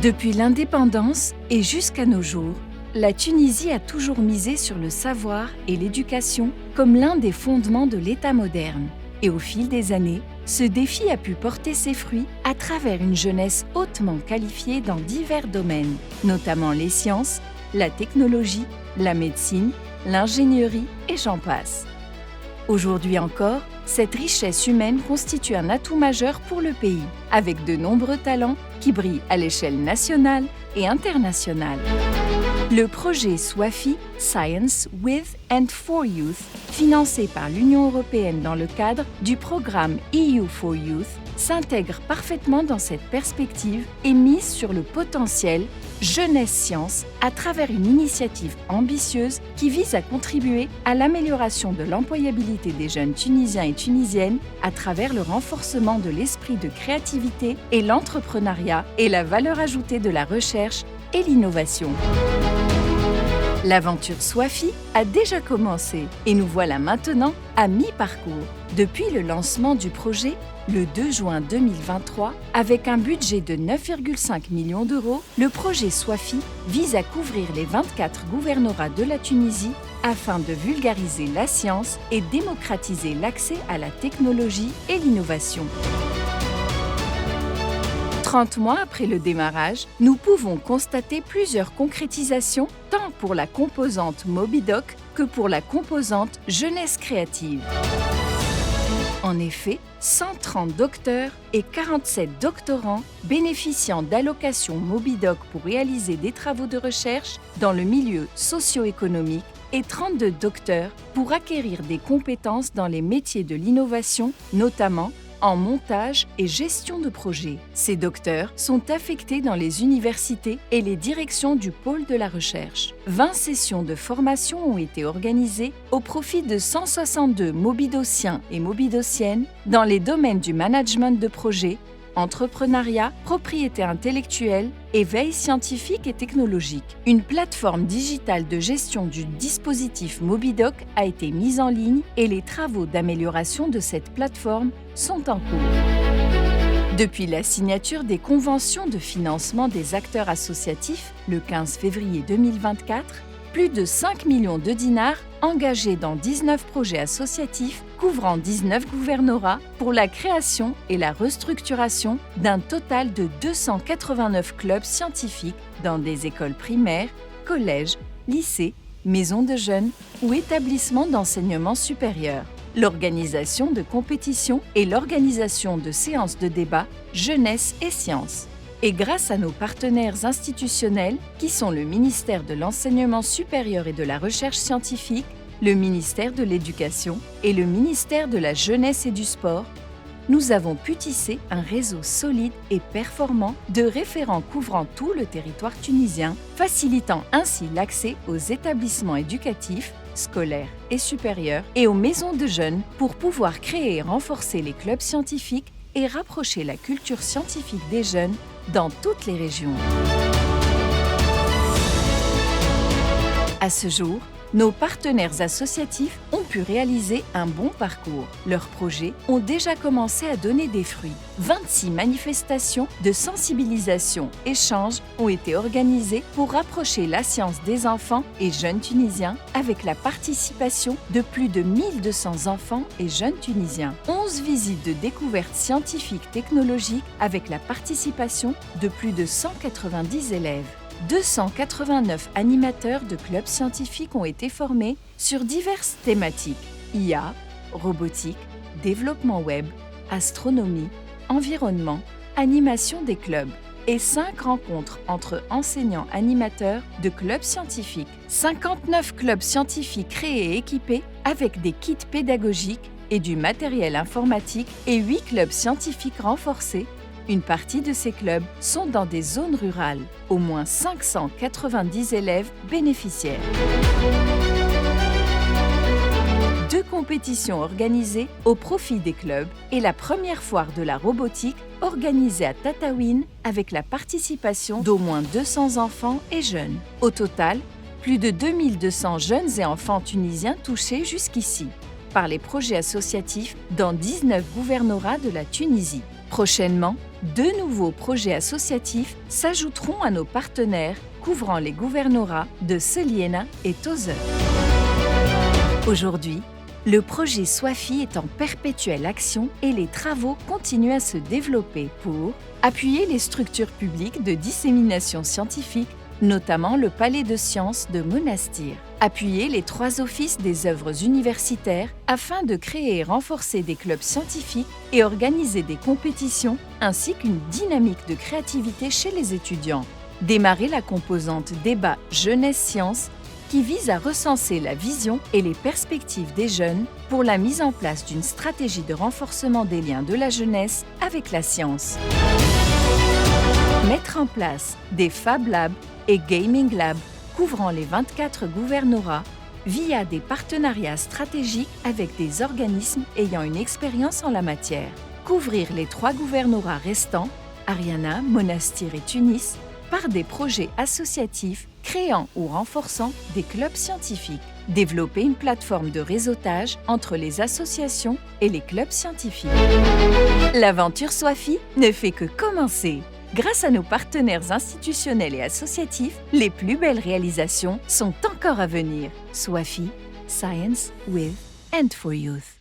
Depuis l'indépendance et jusqu'à nos jours, la Tunisie a toujours misé sur le savoir et l'éducation comme l'un des fondements de l'État moderne. Et au fil des années, ce défi a pu porter ses fruits à travers une jeunesse hautement qualifiée dans divers domaines, notamment les sciences, la technologie, la médecine, l'ingénierie et j'en passe. Aujourd'hui encore, cette richesse humaine constitue un atout majeur pour le pays, avec de nombreux talents qui brillent à l'échelle nationale et internationale. Le projet SWAFY, Science with and for Youth, financé par l'Union européenne dans le cadre du programme EU4Youth, s'intègre parfaitement dans cette perspective et mise sur le potentiel Jeunesse Science à travers une initiative ambitieuse qui vise à contribuer à l'amélioration de l'employabilité des jeunes Tunisiens et Tunisiennes à travers le renforcement de l'esprit de créativité et l'entrepreneuriat et la valeur ajoutée de la recherche et l'innovation. L'aventure SWAFY a déjà commencé et nous voilà maintenant à mi-parcours. Depuis le lancement du projet, le 2 juin 2023, avec un budget de 9,5 millions d'euros, le projet SWAFY vise à couvrir les 24 gouvernorats de la Tunisie afin de vulgariser la science et démocratiser l'accès à la technologie et l'innovation. 30 mois après le démarrage, nous pouvons constater plusieurs concrétisations tant pour la composante Mobidoc que pour la composante Jeunesse créative. En effet, 130 docteurs et 47 doctorants bénéficiant d'allocations Mobidoc pour réaliser des travaux de recherche dans le milieu socio-économique et 32 docteurs pour acquérir des compétences dans les métiers de l'innovation, notamment en montage et gestion de projets. Ces docteurs sont affectés dans les universités et les directions du pôle de la recherche. 20 sessions de formation ont été organisées au profit de 162 mobidociens et mobidociennes dans les domaines du management de projets, entrepreneuriat, propriété intellectuelle et veille scientifique et technologique. Une plateforme digitale de gestion du dispositif Mobidoc a été mise en ligne et les travaux d'amélioration de cette plateforme sont en cours. Depuis la signature des conventions de financement des acteurs associatifs le 15 février 2024, plus de 5 millions de dinars engagés dans 19 projets associatifs couvrant 19 gouvernorats pour la création et la restructuration d'un total de 289 clubs scientifiques dans des écoles primaires, collèges, lycées, maisons de jeunes ou établissements d'enseignement supérieur. L'organisation de compétitions et l'organisation de séances de débat Jeunesse et Sciences. Et grâce à nos partenaires institutionnels, qui sont le ministère de l'Enseignement supérieur et de la Recherche scientifique, le ministère de l'Éducation et le ministère de la Jeunesse et du Sport, nous avons pu tisser un réseau solide et performant de référents couvrant tout le territoire tunisien, facilitant ainsi l'accès aux établissements éducatifs, scolaires et supérieurs et aux maisons de jeunes pour pouvoir créer et renforcer les clubs scientifiques et rapprocher la culture scientifique des jeunes dans toutes les régions. À ce jour, nos partenaires associatifs ont pu réaliser un bon parcours. Leurs projets ont déjà commencé à donner des fruits. 26 manifestations de sensibilisation, échanges ont été organisées pour rapprocher la science des enfants et jeunes tunisiens avec la participation de plus de 1200 enfants et jeunes tunisiens. 11 visites de découvertes scientifiques technologiques avec la participation de plus de 190 élèves. 289 animateurs de clubs scientifiques ont été formés sur diverses thématiques IA, robotique, développement web, astronomie, environnement, animation des clubs et 5 rencontres entre enseignants-animateurs de clubs scientifiques. 59 clubs scientifiques créés et équipés avec des kits pédagogiques et du matériel informatique et 8 clubs scientifiques renforcés. Une partie de ces clubs sont dans des zones rurales. Au moins 590 élèves bénéficiaires. 2 compétitions organisées au profit des clubs et la première foire de la robotique organisée à Tataouine avec la participation d'au moins 200 enfants et jeunes. Au total, plus de 2200 jeunes et enfants tunisiens touchés jusqu'ici par les projets associatifs dans 19 gouvernorats de la Tunisie. Prochainement, 2 nouveaux projets associatifs s'ajouteront à nos partenaires couvrant les gouvernorats de Seliena et Tozeur. Aujourd'hui, le projet SWAFI est en perpétuelle action et les travaux continuent à se développer pour appuyer les structures publiques de dissémination scientifique, notamment le Palais de Sciences de Monastir, appuyer les 3 offices des œuvres universitaires afin de créer et renforcer des clubs scientifiques et organiser des compétitions ainsi qu'une dynamique de créativité chez les étudiants, démarrer la composante débat jeunesse-sciences qui vise à recenser la vision et les perspectives des jeunes pour la mise en place d'une stratégie de renforcement des liens de la jeunesse avec la science. Mettre en place des Fab Labs et Gaming Labs couvrant les 24 gouvernorats via des partenariats stratégiques avec des organismes ayant une expérience en la matière. Couvrir les 3 gouvernorats restants, Ariana, Monastir et Tunis, par des projets associatifs créant ou renforçant des clubs scientifiques. Développer une plateforme de réseautage entre les associations et les clubs scientifiques. L'aventure SWAFI ne fait que commencer. Grâce à nos partenaires institutionnels et associatifs, les plus belles réalisations sont encore à venir. SWAFI, Science with and for Youth.